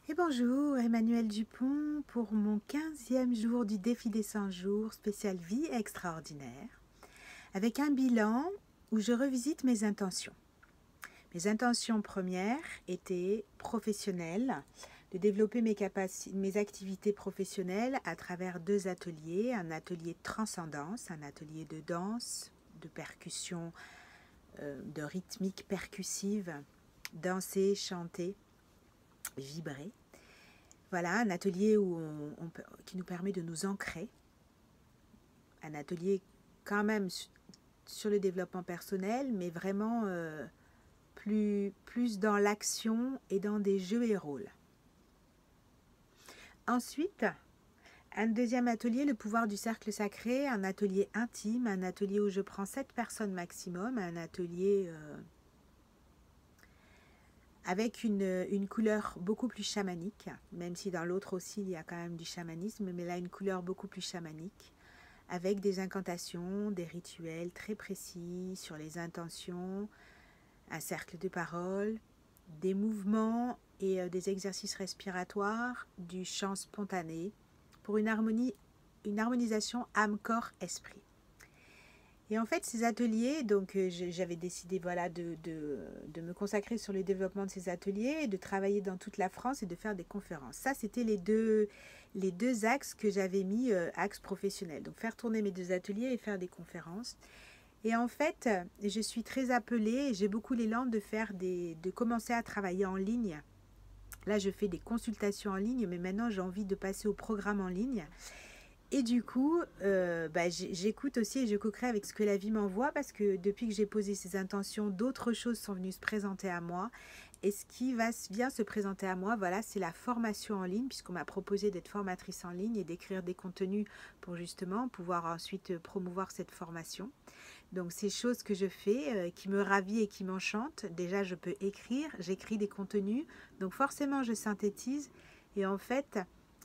Et bonjour, Emmanuel Dupont pour mon 15e jour du défi des 100 jours spécial vie extraordinaire, avec un bilan où je revisite mes intentions. Mes intentions premières étaient professionnelles, de développer mes activités professionnelles à travers 2 ateliers, un atelier de transcendance, un atelier de danse, de percussion, de rythmique percussive, danser, chanter, vibrer. Voilà, un atelier qui nous permet de nous ancrer, un atelier quand même sur le développement personnel, mais vraiment plus dans l'action et dans des jeux et rôles. Ensuite, un deuxième atelier, le pouvoir du cercle sacré, un atelier intime, un atelier où je prends 7 personnes maximum, un atelier avec une couleur beaucoup plus chamanique, même si dans l'autre aussi il y a quand même du chamanisme, mais là une couleur beaucoup plus chamanique, avec des incantations, des rituels très précis sur les intentions, un cercle de parole, des mouvements et des exercices respiratoires, du chant spontané, pour une harmonisation âme-corps-esprit. Et en fait, ces ateliers, donc j'avais décidé voilà, de me consacrer sur le développement de ces ateliers, de travailler dans toute la France et de faire des conférences. Ça, c'était les deux axes que j'avais mis, axes professionnels. Donc faire tourner mes 2 ateliers et faire des conférences. Et en fait, je suis très appelée et j'ai beaucoup l'élan de commencer à travailler en ligne. Là, je fais des consultations en ligne, mais maintenant, j'ai envie de passer au programme en ligne. Et du coup, j'écoute aussi et je co-crée avec ce que la vie m'envoie parce que depuis que j'ai posé ces intentions, d'autres choses sont venues se présenter à moi. Et ce qui vient se présenter à moi, voilà, c'est la formation en ligne puisqu'on m'a proposé d'être formatrice en ligne et d'écrire des contenus pour justement pouvoir ensuite promouvoir cette formation. Donc, ces choses que je fais qui me ravit et qui m'enchantent, déjà je peux écrire, j'écris des contenus, donc forcément je synthétise et en fait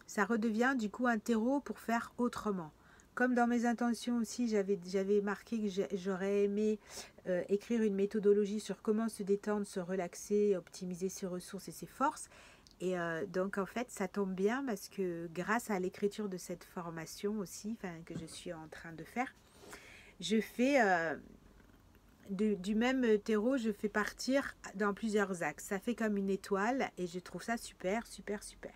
ça redevient du coup un terreau pour faire autrement. Comme dans mes intentions aussi, j'avais marqué que j'aurais aimé écrire une méthodologie sur comment se détendre, se relaxer, optimiser ses ressources et ses forces. Et donc en fait, ça tombe bien parce que grâce à l'écriture de cette formation aussi, que je suis en train de faire, je fais du même terreau, je fais partir dans plusieurs axes. Ça fait comme une étoile et je trouve ça super, super, super.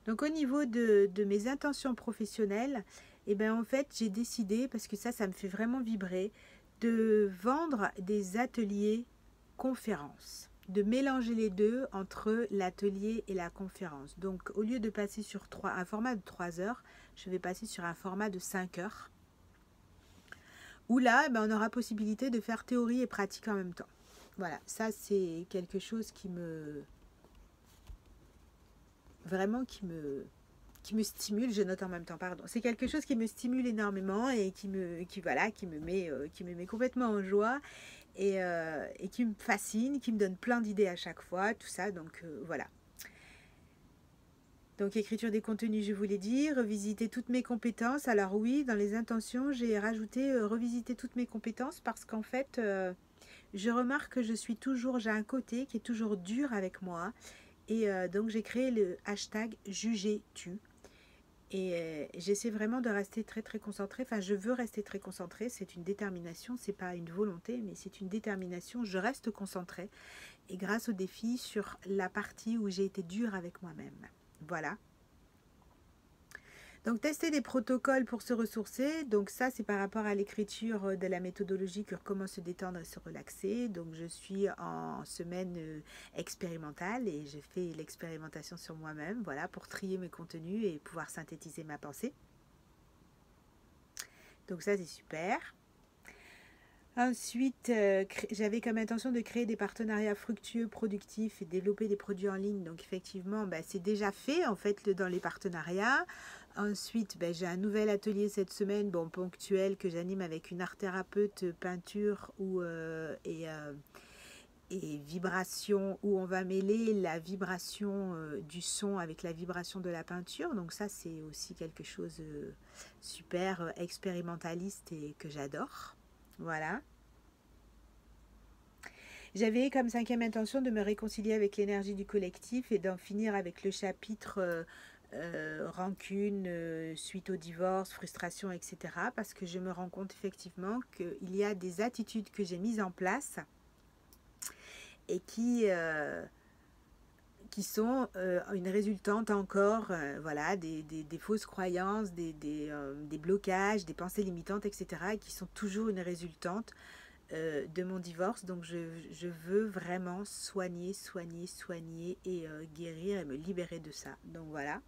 Donc au niveau de mes intentions professionnelles, eh ben, en fait, j'ai décidé, parce que ça me fait vraiment vibrer, de vendre des ateliers conférences, de mélanger les deux entre l'atelier et la conférence. Donc au lieu de passer sur un format de 3 heures, je vais passer sur un format de 5 heures, où là, on aura possibilité de faire théorie et pratique en même temps. Voilà, ça c'est quelque chose qui me stimule, je note en même temps, pardon. C'est quelque chose qui me stimule énormément et qui me met complètement en joie et qui me fascine, qui me donne plein d'idées à chaque fois, tout ça, donc voilà. Donc écriture des contenus, je vous l'ai dit, revisiter toutes mes compétences. Alors oui, dans les intentions, j'ai rajouté revisiter toutes mes compétences parce qu'en fait, je remarque que j'ai un côté qui est toujours dur avec moi. Et donc j'ai créé le hashtag juger-tu. Et j'essaie vraiment de rester très très concentrée. Enfin, je veux rester très concentrée. C'est une détermination, c'est pas une volonté, mais c'est une détermination. Je reste concentrée. Et grâce au défi sur la partie où j'ai été dure avec moi-même. Voilà. Donc, tester des protocoles pour se ressourcer. Donc, ça, c'est par rapport à l'écriture de la méthodologie sur comment se détendre et se relaxer. Donc, je suis en semaine expérimentale et je fais l'expérimentation sur moi-même, voilà, pour trier mes contenus et pouvoir synthétiser ma pensée. Donc, ça, c'est super. Ensuite, j'avais comme intention de créer des partenariats fructueux, productifs et développer des produits en ligne. Donc effectivement, c'est déjà fait en fait dans les partenariats. Ensuite, j'ai un nouvel atelier cette semaine, ponctuel, que j'anime avec une art thérapeute peinture et vibration, où on va mêler la vibration du son avec la vibration de la peinture. Donc ça, c'est aussi quelque chose super expérimentaliste et que j'adore. Voilà. J'avais comme cinquième intention de me réconcilier avec l'énergie du collectif et d'en finir avec le chapitre rancune, suite au divorce, frustration, etc. Parce que je me rends compte effectivement qu'il y a des attitudes que j'ai mises en place et qui sont une résultante encore voilà, des fausses croyances, des blocages, des pensées limitantes, etc. et qui sont toujours une résultante de mon divorce. Donc je veux vraiment soigner et guérir et me libérer de ça. Donc voilà.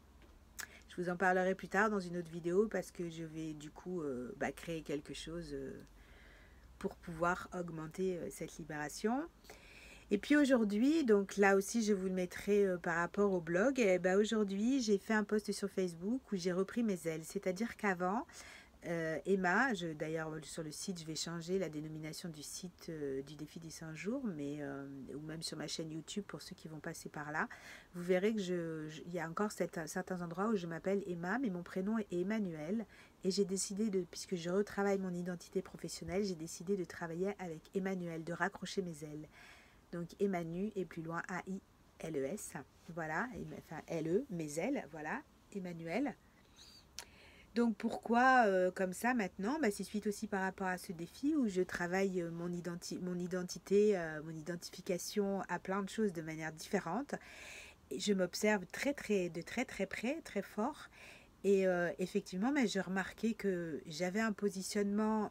Je vous en parlerai plus tard dans une autre vidéo parce que je vais du coup créer quelque chose pour pouvoir augmenter cette libération. Et puis aujourd'hui, donc là aussi je vous le mettrai par rapport au blog, et aujourd'hui j'ai fait un post sur Facebook où j'ai repris mes ailes. C'est-à-dire qu'avant, Emma, d'ailleurs sur le site, je vais changer la dénomination du site du défi des 100 jours, ou même sur ma chaîne YouTube pour ceux qui vont passer par là. Vous verrez que il y a encore certains endroits où je m'appelle Emma, mais mon prénom est Emmanuel. Et j'ai décidé puisque je retravaille mon identité professionnelle, j'ai décidé de travailler avec Emmanuel, de raccrocher mes ailes. Donc Emmanuel et plus loin A-I-L-E-S. Voilà, enfin L-E, mes ailes, voilà, Emmanuel. Donc pourquoi comme ça maintenant, c'est suite aussi par rapport à ce défi où je travaille mon identité, mon identification à plein de choses de manière différente. Et je m'observe de très très près, très fort. Et effectivement, j'ai remarqué que j'avais un positionnement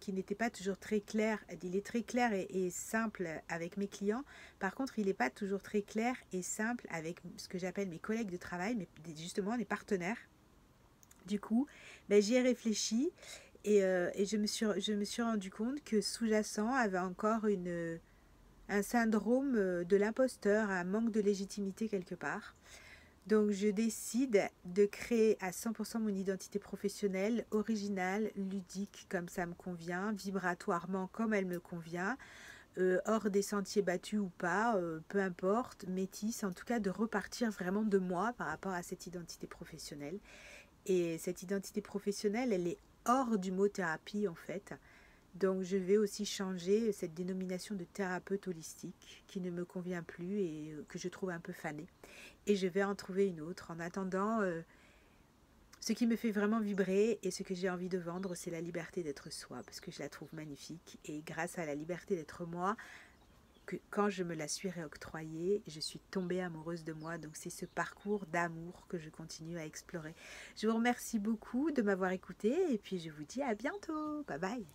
qui n'était pas toujours très clair. Il est très clair et simple avec mes clients. Par contre, il n'est pas toujours très clair et simple avec ce que j'appelle mes collègues de travail, mais justement les partenaires. Du coup, j'y ai réfléchi et je me suis rendu compte que sous-jacent avait encore un syndrome de l'imposteur, un manque de légitimité quelque part. Donc je décide de créer à 100% mon identité professionnelle, originale, ludique comme ça me convient, vibratoirement comme elle me convient, hors des sentiers battus ou pas, peu importe, métisse, en tout cas de repartir vraiment de moi par rapport à cette identité professionnelle. Et cette identité professionnelle, elle est hors du mot thérapie en fait. Donc je vais aussi changer cette dénomination de thérapeute holistique qui ne me convient plus et que je trouve un peu fanée. Et je vais en trouver une autre. En attendant, ce qui me fait vraiment vibrer et ce que j'ai envie de vendre, c'est la liberté d'être soi, parce que je la trouve magnifique. Et grâce à la liberté d'être moi, quand je me la suis réoctroyée, je suis tombée amoureuse de moi. Donc c'est ce parcours d'amour que je continue à explorer. Je vous remercie beaucoup de m'avoir écouté et puis je vous dis à bientôt. Bye bye.